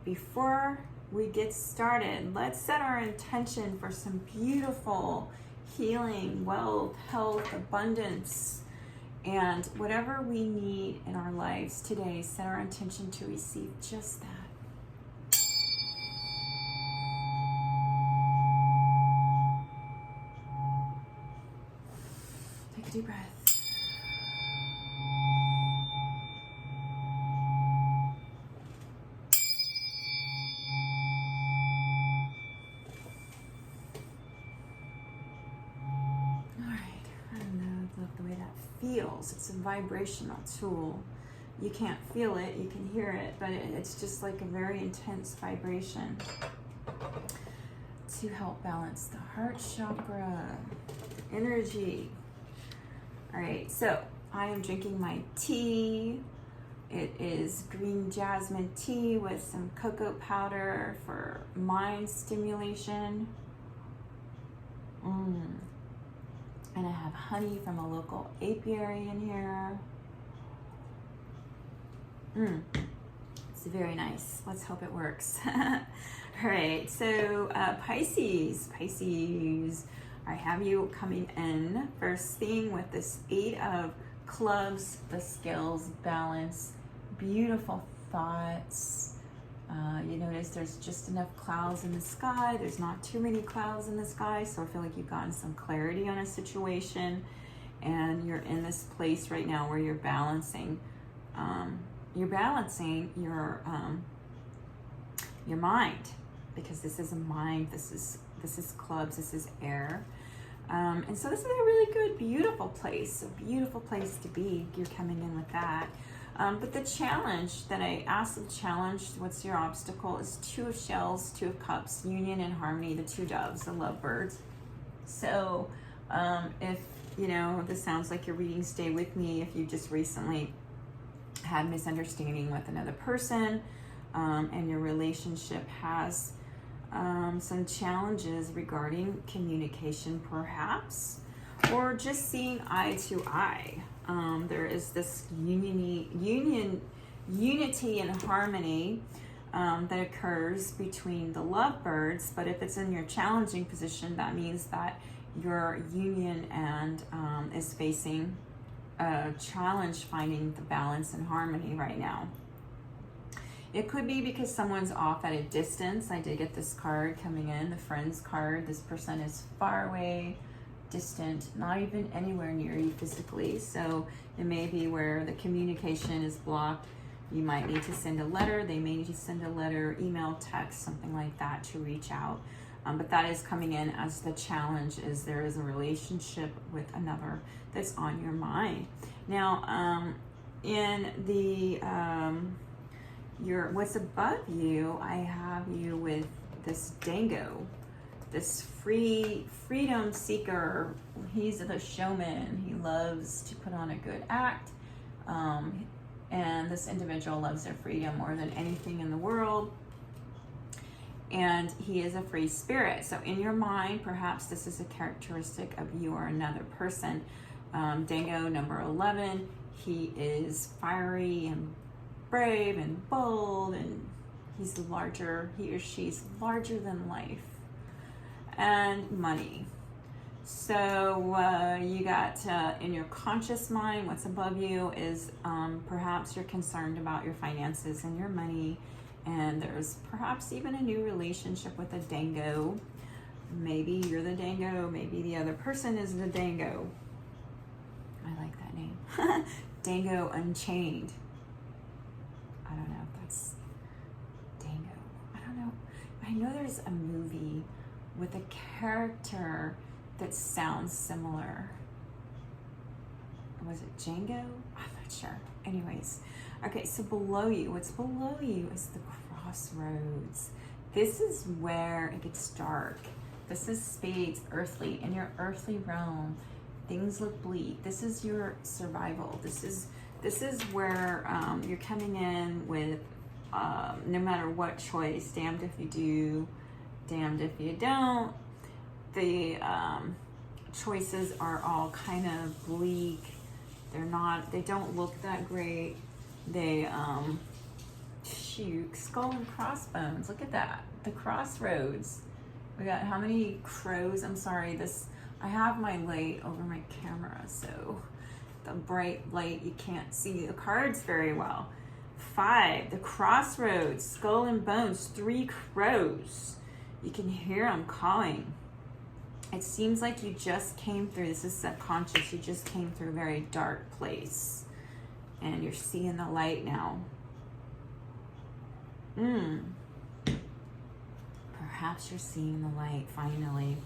before we get started, let's set our intention for some beautiful healing, wealth, health, abundance, and whatever we need in our lives today. Set our intention to receive just that. Take a deep breath. The way that feels. It's a vibrational tool. You can't feel it, you can hear it, but it's just like a very intense vibration to help balance the heart chakra, the energy. All right, so I am drinking my tea. It is green jasmine tea with some cocoa powder for mind stimulation. And I have honey from a local apiary in here. It's very nice. Let's hope it works. All right, so Pisces, I have you coming in first thing with this 8 of clubs, the scales, balance, beautiful thoughts. You notice there's just enough clouds in the sky. There's not too many clouds in the sky, so I feel like you've gotten some clarity on a situation, and you're in this place right now where you're balancing. You're balancing your mind, because this is a mind. This is clubs. This is air, and so this is a really good, beautiful place. A beautiful place to be. You're coming in with that. But the challenge that I asked, what's your obstacle, is 2 of shells, 2 of cups, union and harmony, the 2 doves, the lovebirds. So if, this sounds like you're reading, stay with me. If you just recently had misunderstanding with another person, and your relationship has some challenges regarding communication perhaps, or just seeing eye to eye. There is this unity and harmony that occurs between the lovebirds, but if it's in your challenging position, that means that your union and is facing a challenge finding the balance and harmony right now. It could be because someone's off at a distance. I did get this card coming in, the friends card. This person is far away, distant, not even anywhere near you physically. So it may be where the communication is blocked. You might need to send a letter. They may need to send a letter, email, text, something like that to reach out. But that is coming in as the challenge, is there is a relationship with another that's on your mind. Now, in the what's above you, I have you with this dango, this freedom seeker. He's the showman. He loves to put on a good act. And this individual loves their freedom more than anything in the world. And he is a free spirit. So in your mind, perhaps this is a characteristic of you or another person. Dango, number 11, he is fiery and brave and bold, and he's larger, he or she's larger than life. And money. So you got in your conscious mind, what's above you is perhaps you're concerned about your finances and your money, and there's perhaps even a new relationship with a dango. Maybe you're the dango, maybe the other person is the dango. I like that name. Dango Unchained. I don't know if that's dango. I don't know. I know there's a movie with a character that sounds similar. Was it Django? I'm not sure. Anyways, okay, so below you, what's below you is the crossroads. This is where it gets dark. This is spades, earthly. In your earthly realm, things look bleak. This is your survival. This is where you're coming in with no matter what choice, damned if you do, damned if you don't. The choices are all kind of bleak. They don't look that great. They you. Skull and crossbones. Look at that. The crossroads. We got how many crows? I'm sorry. I have my light over my camera, so the bright light, you can't see the cards very well. 5, the crossroads, skull and bones, 3 crows. You can hear them calling. It seems like you just came through, this is subconscious, you just came through a very dark place. And you're seeing the light now. Perhaps you're seeing the light finally.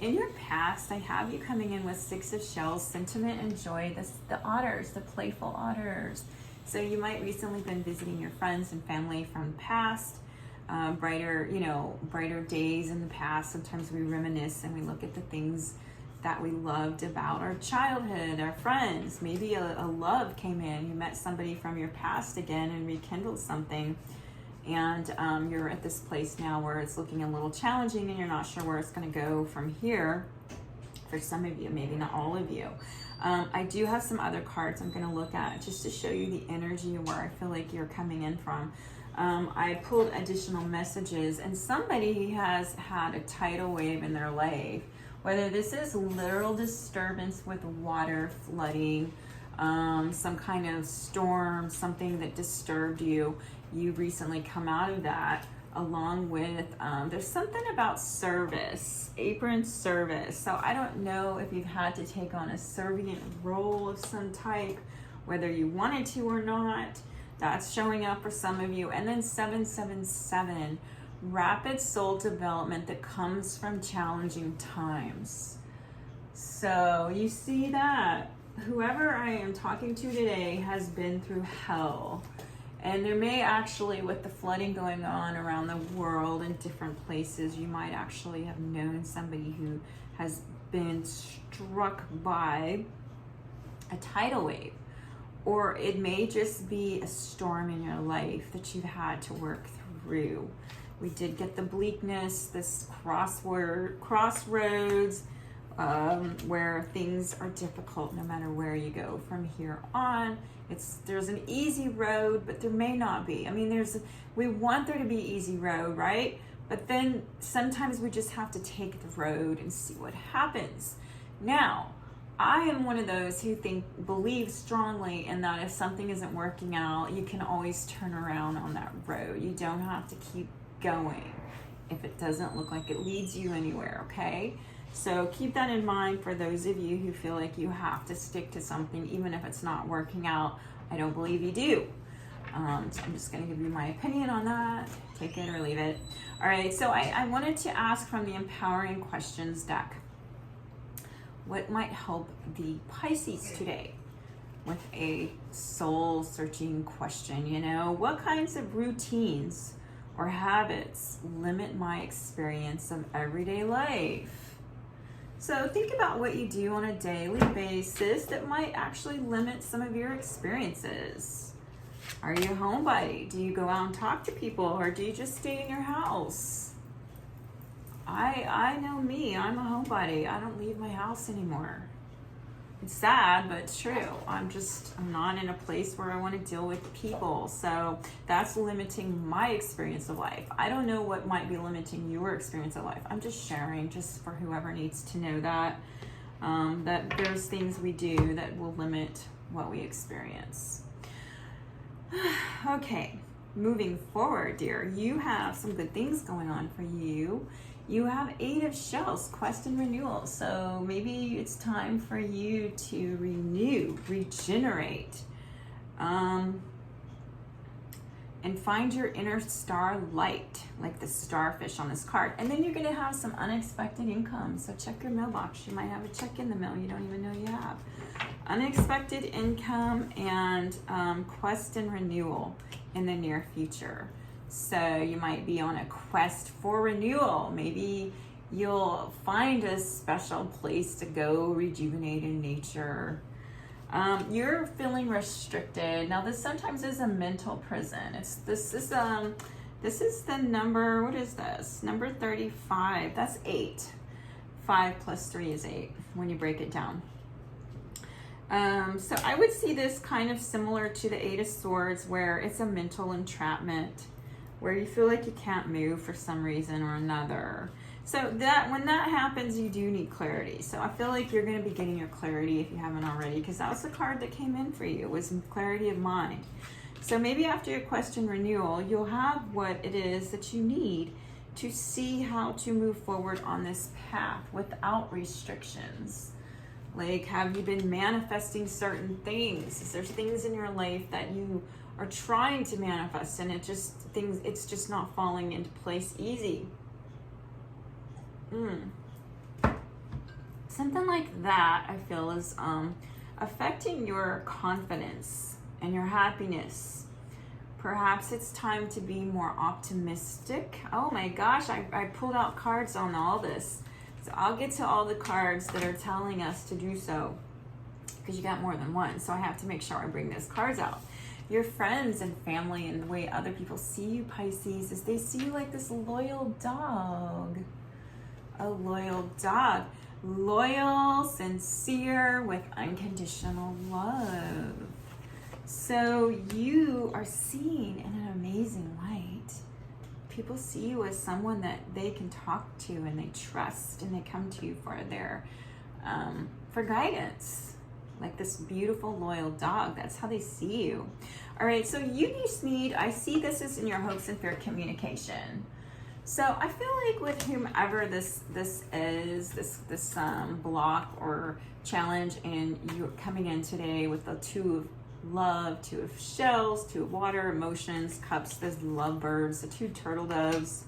In your past, I have you coming in with 6 of shells, sentiment and joy, the otters, the playful otters. So you might recently been visiting your friends and family from the past, brighter days in the past. Sometimes we reminisce and we look at the things that we loved about our childhood, our friends. Maybe a love came in, you met somebody from your past again and rekindled something. And you're at this place now where it's looking a little challenging and you're not sure where it's going to go from here. For some of you, maybe not all of you. I do have some other cards I'm going to look at just to show you the energy where I feel like you're coming in from. I pulled additional messages, and somebody has had a tidal wave in their life. Whether this is literal disturbance with water, flooding, some kind of storm, something that disturbed you. You've recently come out of that, along with, there's something about service, apron service. So I don't know if you've had to take on a servant role of some type, whether you wanted to or not. That's showing up for some of you. And then 777, rapid soul development that comes from challenging times. So you see that whoever I am talking to today has been through hell. And there may actually, with the flooding going on around the world in different places, you might actually have known somebody who has been struck by a tidal wave. Or it may just be a storm in your life that you've had to work through. We did get the bleakness, this crossroads, where things are difficult no matter where you go from here on. There's an easy road, but there may not be. I mean, we want there to be easy road, right? But then sometimes we just have to take the road and see what happens. Now, I am one of those who believe strongly in that if something isn't working out, you can always turn around on that road. You don't have to keep going if it doesn't look like it leads you anywhere, okay? So keep that in mind for those of you who feel like you have to stick to something even if it's not working out. I don't believe you do. So I'm just going to give you my opinion on that. Take it or leave it. All right, so I wanted to ask from the Empowering Questions deck, what might help the Pisces today with a soul-searching question? What kinds of routines or habits limit my experience of everyday life? So think about what you do on a daily basis that might actually limit some of your experiences. Are you a homebody? Do you go out and talk to people, or do you just stay in your house? I know me, I'm a homebody. I don't leave my house anymore. It's sad, but it's true. I'm not in a place where I want to deal with people. So that's limiting my experience of life. I don't know what might be limiting your experience of life. I'm just sharing, just for whoever needs to know that there's things we do that will limit what we experience. Okay, moving forward, dear, you have some good things going on for you. You have 8 of shells, quest and renewal. So maybe it's time for you to renew, regenerate, and find your inner star light, like the starfish on this card. And then you're going to have some unexpected income. So check your mailbox. You might have a check in the mail you don't even know you have. Unexpected income and quest and renewal in the near future. So you might be on a quest for renewal. Maybe you'll find a special place to go rejuvenate in nature. You're feeling restricted. Now this sometimes is a mental prison. This is the number, what is this? Number 35, that's 8. 5 plus 3 is 8 when you break it down. So I would see this kind of similar to the 8 of Swords, where it's a mental entrapment. where you feel like you can't move for some reason or another. So that when that happens, you do need clarity. So I feel like you're going to be getting your clarity if you haven't already, because that was the card that came in for you, was clarity of mind. So maybe after your question renewal, you'll have what it is that you need to see how to move forward on this path without restrictions. Like, have you been manifesting certain things? Is there things in your life that you are trying to manifest and it's just not falling into place easy? Something like that, I feel, is affecting your confidence and your happiness. Perhaps it's time to be more optimistic. Oh my gosh, I pulled out cards on all this. So I'll get to all the cards that are telling us to do so, because you got more than one. So I have to make sure I bring those cards out. Your friends and family and the way other people see you, Pisces, is they see you like this loyal dog. A loyal dog. Loyal, sincere, with unconditional love. So you are seen in an amazing light. People see you as someone that they can talk to and they trust, and they come to you for their for guidance. Like this beautiful loyal dog. That's how they see you. All right, so you just need, I see this is in your hopes and fear communication. So I feel like with whomever this is, this block or challenge, and you're coming in today with the Two of Love, Two of Shells, Two of Water, Emotions, Cups, those lovebirds, the two turtle doves.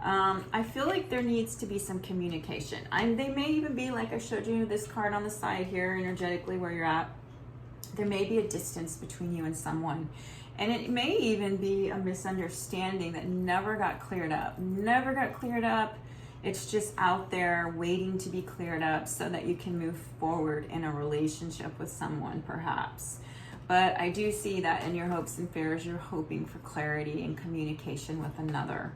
I feel like there needs to be some communication. They may even be, like I showed you this card on the side here, energetically where you're at. There may be a distance between you and someone. And it may even be a misunderstanding that never got cleared up. Never got cleared up. It's just out there waiting to be cleared up so that you can move forward in a relationship with someone, perhaps. But I do see that in your hopes and fears, you're hoping for clarity and communication with another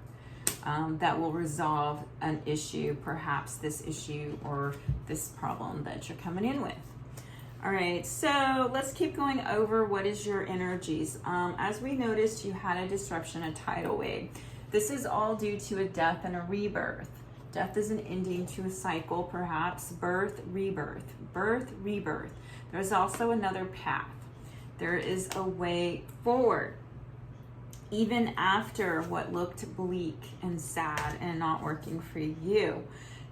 that will resolve an issue, perhaps this issue or this problem that you're coming in with. All right, so let's keep going over what is your energies. As we noticed, you had a disruption, a tidal wave. This is all due to a death and a rebirth. Death is an ending to a cycle, perhaps. Birth, rebirth. Birth, rebirth. There's also another path. There is a way forward, even after what looked bleak and sad and not working for you.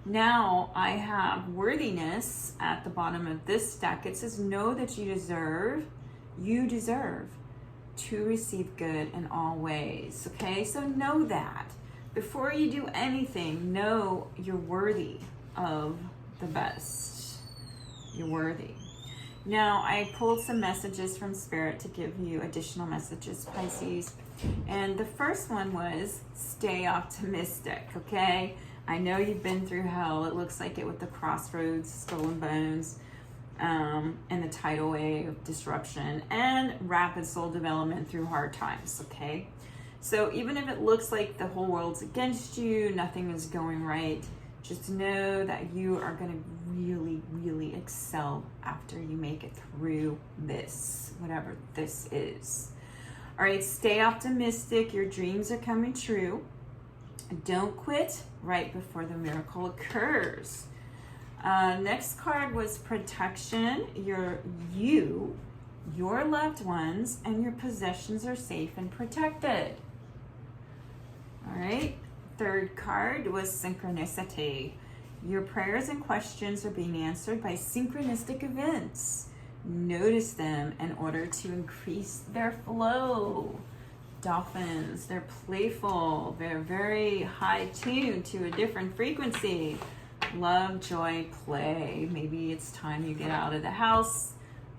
Now I have worthiness at the bottom of this deck. It says, know that you deserve to receive good in all ways. Okay, so know that. Before you do anything, know you're worthy of the best. You're worthy. Now, I pulled some messages from Spirit to give you additional messages, Pisces. And the first one was, stay optimistic, okay? I know you've been through hell. It looks like it with the crossroads, stolen bones, and the tidal wave, disruption, and rapid soul development through hard times, okay? So even if it looks like the whole world's against you, nothing is going right, just know that you are going to really, really excel after you make it through this, whatever this is. All right, stay optimistic. Your dreams are coming true. Don't quit right before the miracle occurs. Next card was protection. Your loved ones, and your possessions are safe and protected. All right. Third card was synchronicity. Your prayers and questions are being answered by synchronistic events. Notice them in order to increase their flow. Dolphins, they're playful. They're very high tuned to a different frequency. Love, joy, play. Maybe it's time you get out of the house.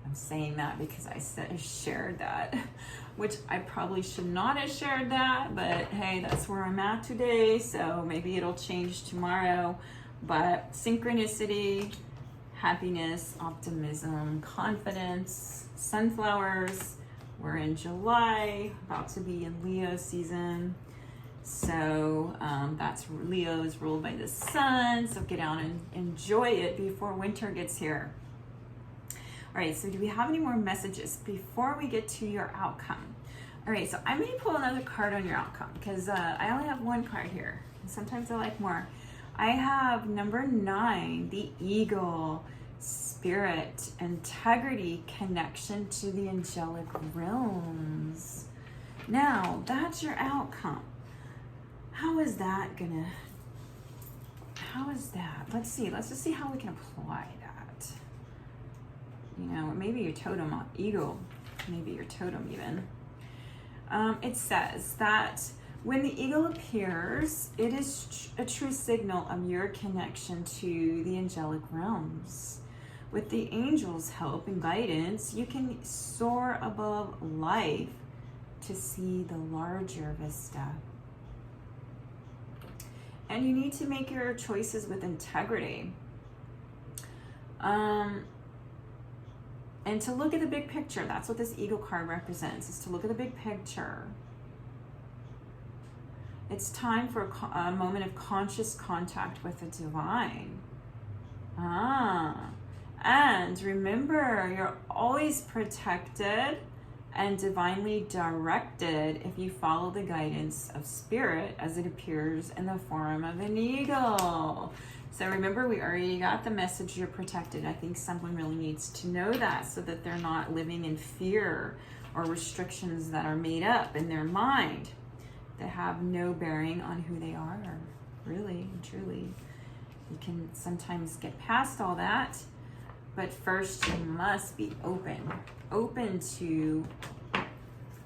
I'm saying that because I shared that, which I probably should not have shared that, but hey, that's where I'm at today, so maybe it'll change tomorrow. But synchronicity, happiness, optimism, confidence, sunflowers. We're in July, about to be in Leo season. So that's Leo is ruled by the sun. So get out and enjoy it before winter gets here. All right, so do we have any more messages before we get to your outcome? All right, so I'm going to pull another card on your outcome because I only have one card here. Sometimes I like more. I have number 9, the eagle, spirit, integrity, connection to the angelic realms. Now, that's your outcome. How is that? Let's see. Let's just see how we can apply that. You know, maybe your totem, eagle, maybe your totem even. It says that when the eagle appears, it is a true signal of your connection to the angelic realms. With the angels' help and guidance, you can soar above life to see the larger vista. And you need to make your choices with integrity. And to look at the big picture. That's what this eagle card represents, is to look at the big picture. It's time for a moment of conscious contact with the divine. And remember, you're always protected and divinely directed if you follow the guidance of spirit as it appears in the form of an eagle. So remember, we already got the message, you're protected. I think someone really needs to know that so that they're not living in fear or restrictions that are made up in their mind that have no bearing on who they are, really and truly. You can sometimes get past all that, but first you must be open to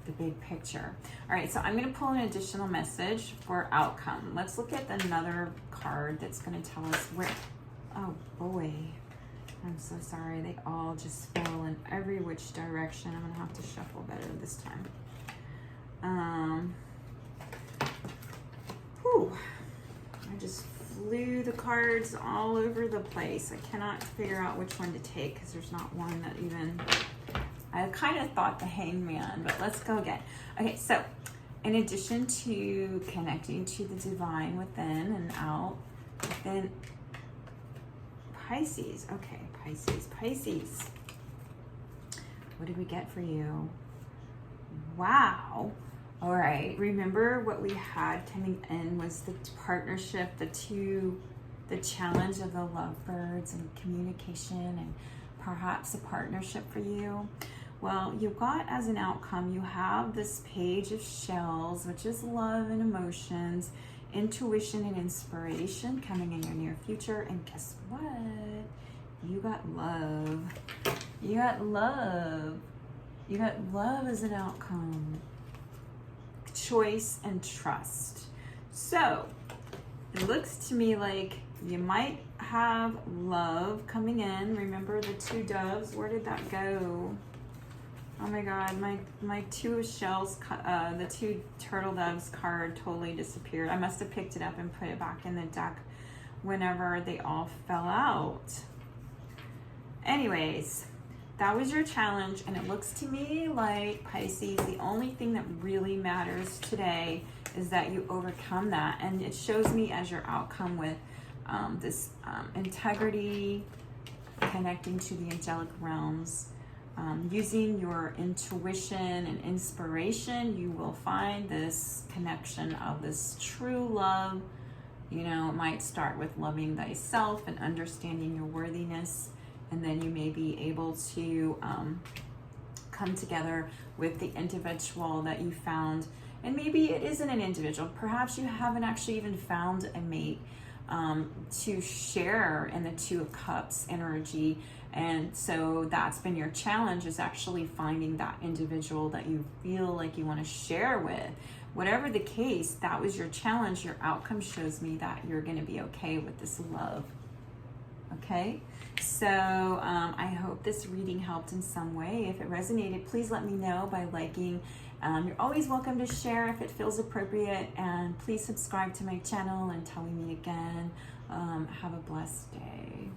the big picture. All right, so I'm going to pull an additional message for outcome. Let's look at another card that's going to tell us where. Oh boy, I'm so sorry. They all just fell in every which direction. I'm going to have to shuffle better this time. I just flew the cards all over the place. I cannot figure out which one to take because there's not one that even... I kind of thought the hangman, but let's go again. Okay, so in addition to connecting to the divine within and out, then Pisces. Okay, Pisces. What did we get for you? Wow. All right, remember what we had coming in was the partnership, the challenge of the lovebirds and communication and perhaps a partnership for you. Well, you got as an outcome, you have this page of shells, which is love and emotions, intuition and inspiration coming in your near future. And guess what? You got love. You got love. You got love as an outcome. Choice and trust. So it looks to me like you might have love coming in. Remember the 2 doves? Where did that go? Oh my God, my 2 shells, the 2 turtle doves card totally disappeared. I must have picked it up and put it back in the deck whenever they all fell out. Anyways, that was your challenge, and it looks to me like, Pisces, the only thing that really matters today is that you overcome that. And it shows me as your outcome with this integrity, connecting to the angelic realms, using your intuition and inspiration, you will find this connection of this true love. You know, it might start with loving thyself and understanding your worthiness, and then you may be able to come together with the individual that you found. And maybe it isn't an individual. Perhaps you haven't actually even found a mate to share in the 2 of Cups energy. And so that's been your challenge, is actually finding that individual that you feel like you want to share with. Whatever the case, that was your challenge. Your outcome shows me that you're going to be okay with this love. Okay? So I hope this reading helped in some way. If it resonated, please let me know by liking. You're always welcome to share if it feels appropriate. And please subscribe to my channel until we meet again. Have a blessed day.